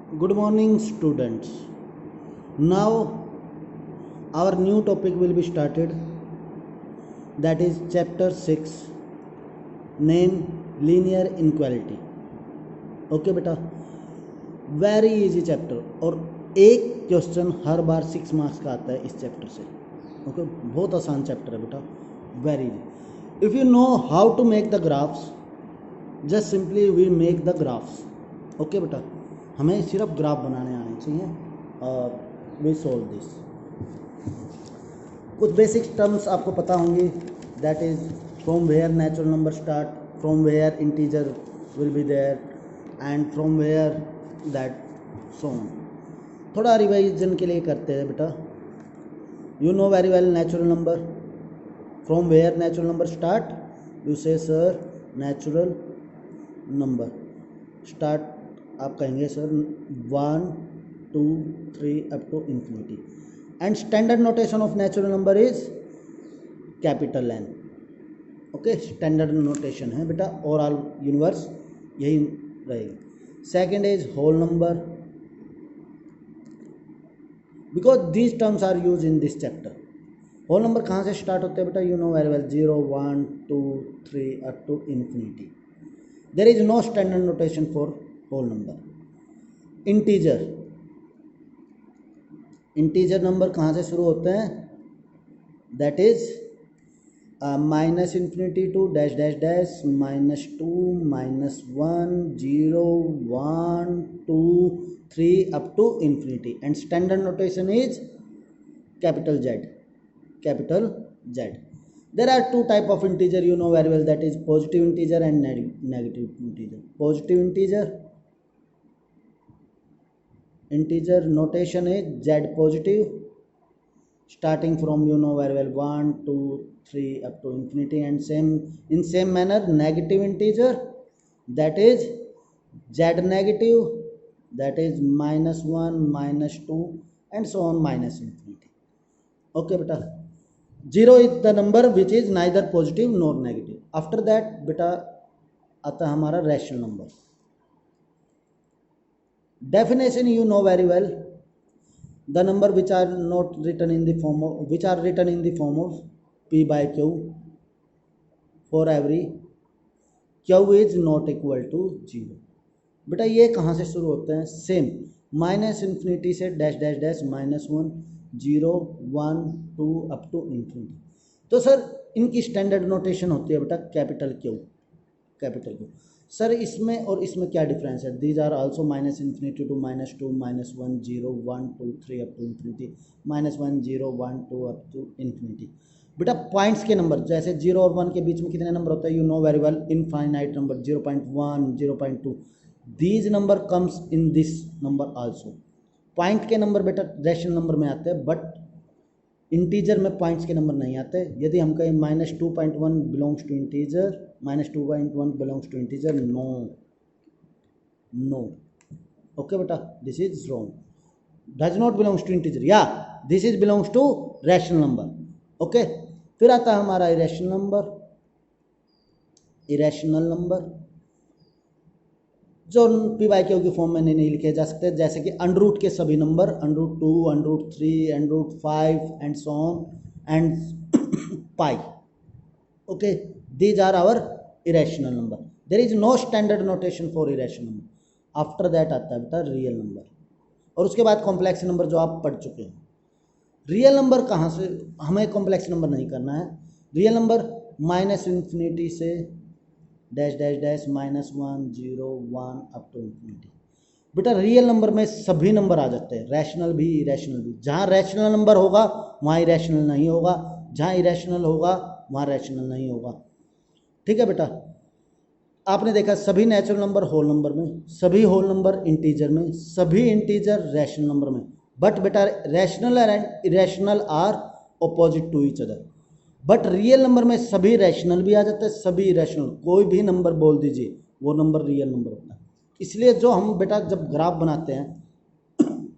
Good morning, students. Now, our new topic will be started. That is chapter 6, name linear inequality. Okay बेटा, very easy chapter और एक question हर बार 6 marks का आता है इस chapter से. ओके, बहुत आसान चैप्टर है बेटा, very easy. If you know how to make the graphs, just simply we make the graphs. Okay बेटा, हमें सिर्फ ग्राफ बनाने आने चाहिए और वी सोल्व दिस. कुछ बेसिक टर्म्स आपको पता होंगी, that is from where natural number start, from where integer will be there and from where that so on. थोड़ा रिवाइजन के लिए करते हैं बेटा. You know very well natural number. From where natural number start, you say sir natural number start आप कहेंगे sir 1 2 3 up to infinity. And standard notation of natural number is capital N. Okay, standard notation है बेटा, overall universe यही रहेगी. Second is whole number, because these terms are use in this chapter. Whole number कहाँ से start होते हैं बेटा? You know very well, 0 1 2 3 up to infinity. There is no standard notation for whole number. Integer number कहाँ से शुरू होते हैं? That is minus infinity to dash dash dash -2 -1 0 1 2 3 up to infinity. And standard notation is capital Z. There are two type of integer, you know very well, that is positive integer and negative integer. Positive integer notation is z positive, starting from you know very well 1 2 3 up to infinity. And in same manner negative integer, that is z negative, that is -1 -2 and so on minus infinity. Okay beta, 0 is the number which is neither positive nor negative. After that बेटा आता है हमारा rational number. Definition you know very well, the number which are written in the form of p by q for every q is not equal to 0. बेटा ये कहाँ से शुरू होते हैं? सेम माइनस इन्फिनिटी से dash dash dash -1 0 1 2 up to infinity. तो sir इनकी स्टैंडर्ड नोटेशन होती है बेटा कैपिटल क्यू. सर इसमें और इसमें क्या डिफरेंस है? These are also minus infinity to -2 -1 0 1 2 3 up to infinity -1 0 1 2 up to infinity. बेटा पॉइंट्स के नंबर जैसे 0 और 1 के बीच में कितने नंबर होते हैं? You know very well, infinite number 0.1 0.2. These number comes in this number also. Point के नंबर बेटा रैशनल नंबर में आते हैं, बट इंटीजर में पॉइंट्स के नंबर नहीं आते. यदि हम कहें -2.1 belongs to integer, -2.1 belongs to integer, no. Okay बेटा, this is wrong. Does not belongs to integer, या this is belongs to rational number. Okay, फिर आता है हमारा इरेशनल नंबर जो पी बाई क्यू की फॉर्म में नहीं लिखे जा सकते, जैसे कि अंडरूट के सभी number, √2 √3 √5 and so on and pi. Okay, these are our irrational number. There is no standard notation for irrational number. After that आता है बेटा रियल नंबर, और उसके बाद कॉम्प्लेक्स नंबर जो आप पढ़ चुके हैं. रियल नंबर कहाँ से? हमें कॉम्प्लेक्स नंबर नहीं करना है. रियल नंबर माइनस इन्फिनिटी से dash dash dash -1 0 1 up to infinity. बेटा रियल नंबर में सभी नंबर आ जाते हैं, रैशनल भी इरेशनल भी. जहाँ रैशनल नंबर होगा वहाँ इरेशनल नहीं होगा, जहाँ इरेशनल होगा वहाँ रैशनल नहीं होगा. ठीक है बेटा, आपने देखा सभी नेचुरल नंबर होल नंबर में, सभी होल नंबर इंटीजर में, सभी इंटीजर रैशनल नंबर में. बट बेटा rational and irrational are opposite to each other. But real number में सभी रैशनल भी आ जाते हैं, सभी इरेशनल. कोई भी नंबर बोल दीजिए, वो नंबर रियल नंबर होता है. इसलिए जो हम बेटा जब ग्राफ बनाते हैं,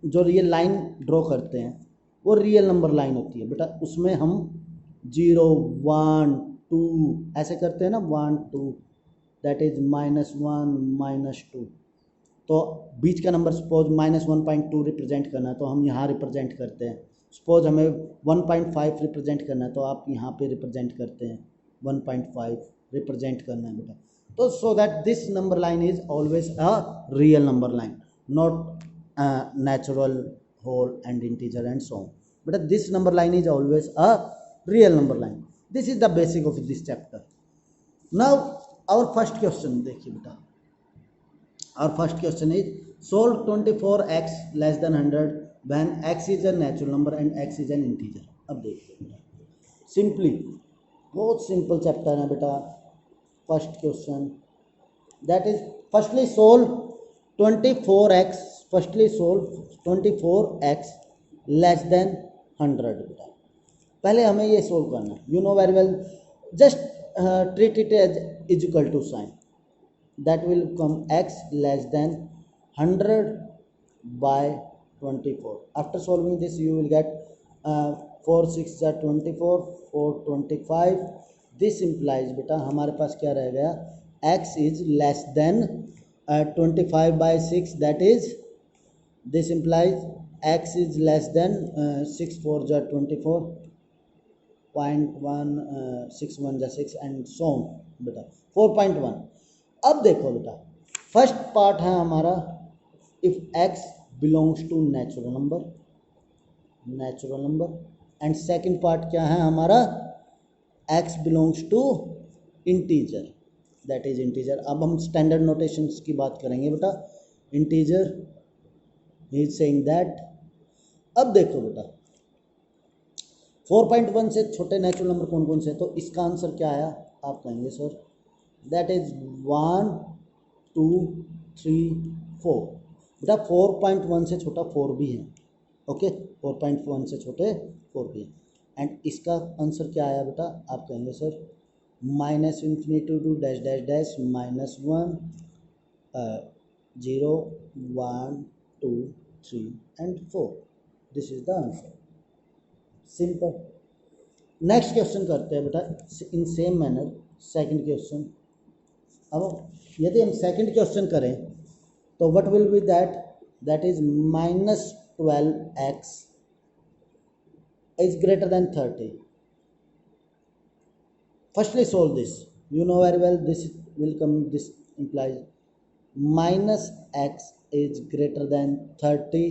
जो रियल लाइन ड्रॉ करते हैं, वो रियल नंबर लाइन होती है बेटा. उसमें हम 0 1 2 ऐसे करते हैं ना, 1 2, दैट इज -1 -2. तो बीच का नंबर सपोज -1.2 रिप्रेजेंट करना है तो हम यहाँ रिप्रेजेंट करते हैं। सपोज हमें 1.5 रिप्रेजेंट करना है तो आप यहाँ पे रिप्रेजेंट करते हैं 1.5 रिप्रेजेंट करना है बेटा। तो so that this number line is always a real number line, not natural, whole and integer and so on. But this number line is always a real number line. This is the basic of this chapter. Now our first question देखिए बेटा, our first question is solve 24x less than 100 when x is a natural number and x is an integer. अब देखिए बेटा, simply बहुत simple chapter है बेटा। First question that is firstly solve 24x, firstly solve 24x less than 100 बेटा। पहले हमें ये सोल्व करना है, you know very well, just treat it as is equal to sign, that will come x less than 100 by 24। After solving this you will get 4 6 जा 24, 4 25। This implies बेटा हमारे पास क्या रह गया, x is less then 25 by 6, that is this implies x is less than 6 4 ja 24, 0.1 6 1 ja 6 and so on बेटा 4.1। अब देखो बेटा फर्स्ट पार्ट है हमारा if x belongs to natural number and second part क्या है हमारा, x belongs to integer, that is integer. अब हम स्टैंडर्ड नोटेशंस की बात करेंगे बेटा। इंटीजर इज सेइंग दैट, अब देखो बेटा 4.1 से छोटे नेचुरल नंबर कौन कौन से, तो इसका आंसर क्या आया, आप कहेंगे सर दैट इज 1 2 3 4। बेटा 4.1 से छोटा 4 भी है, ओके 4.1 से छोटे 4 भी है। एंड इसका आंसर क्या आया बेटा, आप कहेंगे sir -∞ to dash dash dash -1 0 1 2 3 and 4। This is the answer, simple. Next question करते हैं बेटा in same manner, second question. अब यदि हम सेकंड क्वेश्चन करें तो what will be that is -12x is greater then 30। Firstly solve this, you know very well this will come, this implies minus x is greater than 30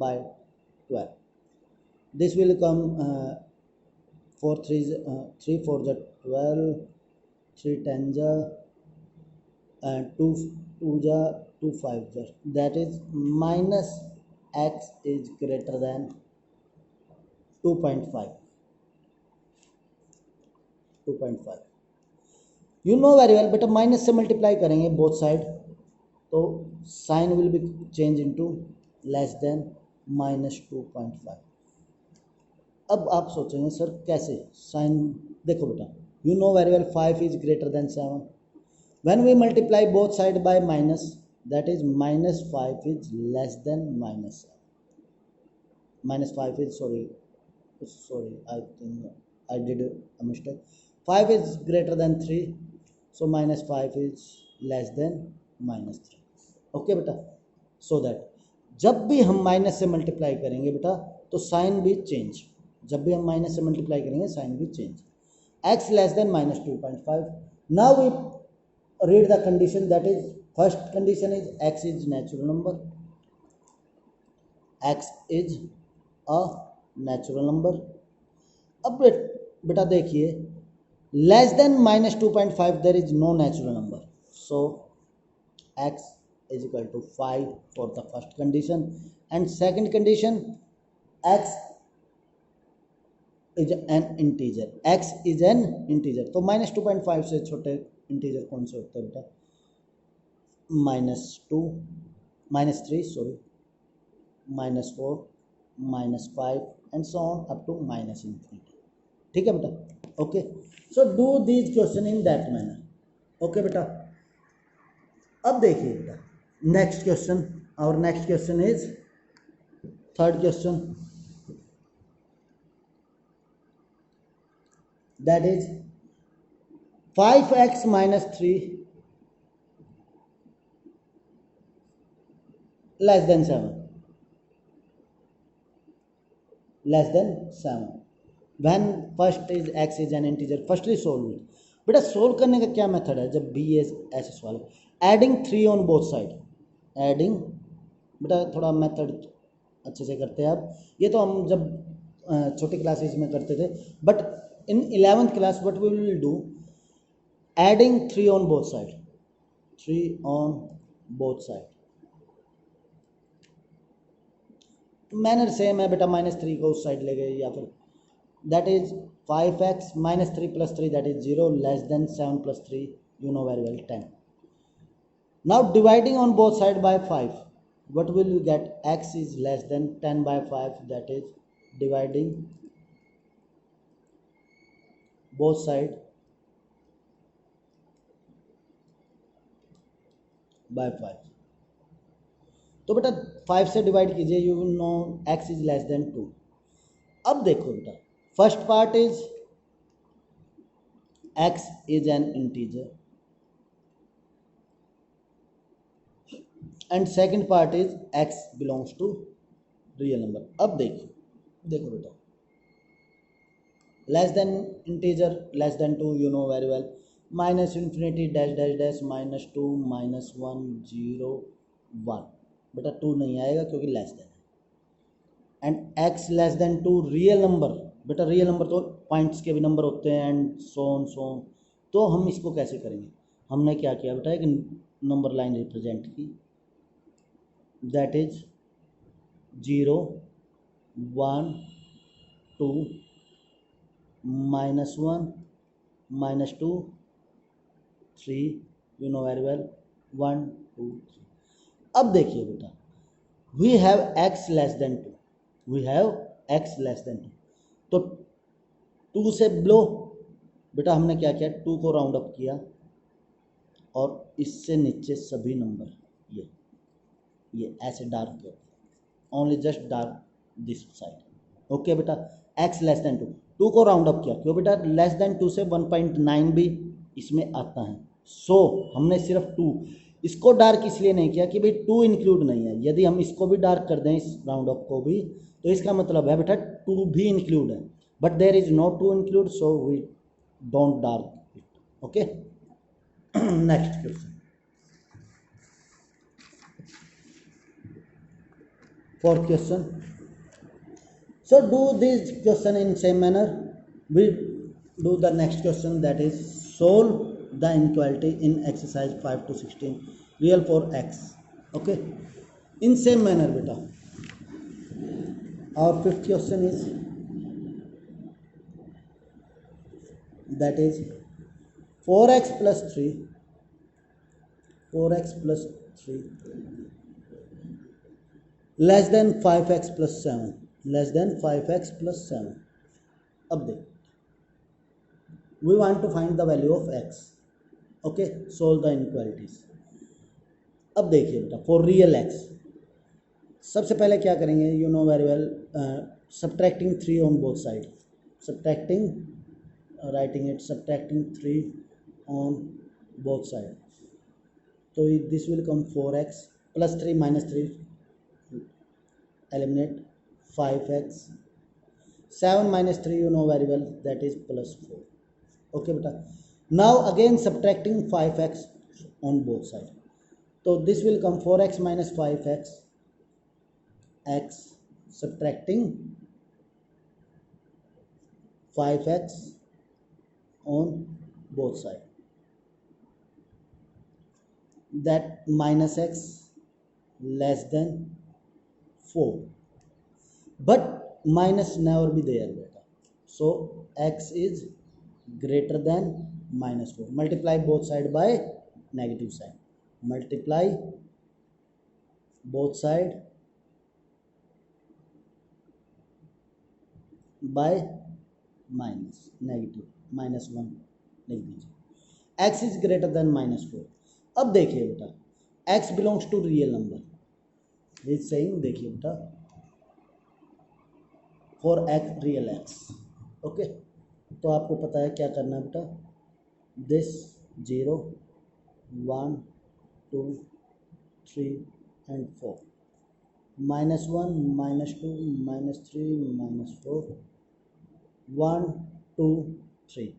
by 12। this will come 4 3 3 4 ja 12, 3 10 ja and 2 2 ja 2 5 ja, that is minus x is greater than 2.5। You know very well बेटा, minus से multiply करेंगे both side तो sign will be change into less than -2.5। अब आप सोचेंगे sir कैसे sign, देखो बेटा you know very well 5 is greater than 7, when we multiply both side by minus that is -5 is less than -5 is sorry I think I did a mistake, 5 is greater than 3 so -5 is less than -3। Okay बेटा, so that जब भी हम minus से multiply करेंगे बेटा तो sign भी change, जब भी हम माइनस से मल्टीप्लाई करेंगे साइन भी change. x less than -2.5। Now we read the condition, that is first condition is x is natural number, x is a natural number. अब बेटा देखिए less than -2.5 there is no natural number, so x is equal to 5 for the first condition and second condition x is an integer, x is an integer। तो -2.5 से छोटे integer कौन से होते हैं बेटा, -2 -3 sorry -4 -5 and so on up to -∞। ठीक है बेटा, okay so do these question in that manner, okay बेटा। अब देखिए बेटा नेक्स्ट क्वेश्चन, और next question is third question, that is 5x - 3 less than 7, less than 7, when first is x is an integer, firstly solve it. बेटा solve करने का क्या method है जब भी ये ऐसे सवाल है? Adding 3 on both side, adding, बेटा थोड़ा मेथड अच्छे से करते हैं आप, ये तो हम जब छोटी क्लासेस में करते थे, but in 11th class what we will do, adding 3 on both side, 3 on both side. Manner same है बेटा, -3 को उस साइड ले गए, या फिर that is 5x minus 3 plus 3, that is 0, less than 7 plus 3, you know very well, 10. Now dividing on both side by 5, what will you get? X is less than 10 by 5, that is dividing both side by 5. तो बेटा 5 से divide कीजिए, you will know x is less than 2. अब देखो बेटा, first part is x is an integer and second part is x belongs to real number. अब देखो बेटा, less than integer, less than 2, you know very well, minus infinity dash dash dash -2 -1 0 1, बेटा 2 नहीं आएगा क्योंकि लेस देन है। And x less than 2 real number, बेटा real number तो पॉइंट्स के भी नंबर होते हैं, एंड सोन, तो हम इसको कैसे करेंगे? हमने क्या किया बेटा, एक नंबर लाइन रिप्रेजेंट की, that is 0 1 2 -1 -2 3, you know very well, 1 2 3। अब देखिए बेटा, we have x less than 2, we have x less than 2, तो 2 से लो बेटा, हमने क्या किया, 2 को राउंड अप किया और इससे नीचे सभी नंबर ये ऐसे डार्क किया, only just dark this side, okay बेटा। x लेस देन 2 को राउंड अप किया, क्यों बेटा, लेस देन 2 से 1.9 भी इसमें आता है, सो हमने सिर्फ 2, इसको डार्क इसलिए नहीं किया कि भाई 2 इंक्लूड नहीं है, यदि हम इसको भी डार्क कर दें, इस राउंड अप को भी, तो इसका मतलब है बेटा 2 भी इंक्लूड है, but there is no 2 include, so we don't dark it, okay. Next question, fourth question. So do this question in same manner. We do the next question, that is solve the inequality in exercise 5 to 16 real for x, okay, in same manner beta. Our fifth question is, that is 4x plus 3 less than 5x plus 7, less than 5x plus 7. अब देख, we want to find the value of x, okay, solve the inequalities. अब देखिए बेटा, for real x सबसे पहले क्या करेंगे, you know very well, subtracting 3 on both sides, subtracting, writing it, subtracting 3 on both sides, so this will come 4x plus 3 minus 3, eliminate 5x, 7 minus 3, you know very well, that is plus 4, okay beta. Now again subtracting 5x on both sides, so this will come 4x minus 5x, x subtracting 5x on both sides, that minus x less than 4, but minus never be there beta, so x is greater than minus 4. Multiply both side by negative sign, multiply both side by minus negative -1 लिख दीजिए, x is greater than -4. अब देखिए बेटा, x belongs to real number, is saying, देखिए बेटा, for x real x, okay, तो आपको पता है क्या करना है बेटा, दिस 0 1 2 3 and 4, -1 -2 -3 -4 1 2 3।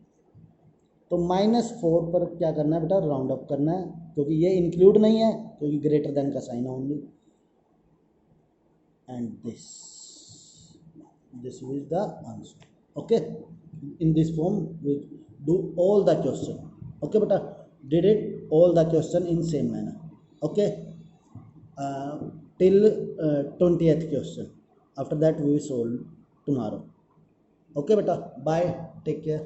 तो -4 पर क्या करना है बेटा, राउंड अप करना है, क्योंकि ये इंक्लूड नहीं है, क्योंकि ग्रेटर देन का साइन है only. And this is the answer. Okay, in this form we do all the question. Okay beta, did it all the question in same manner. Okay, till 20th question. After that we will solve tomorrow. Okay beta, bye, take care.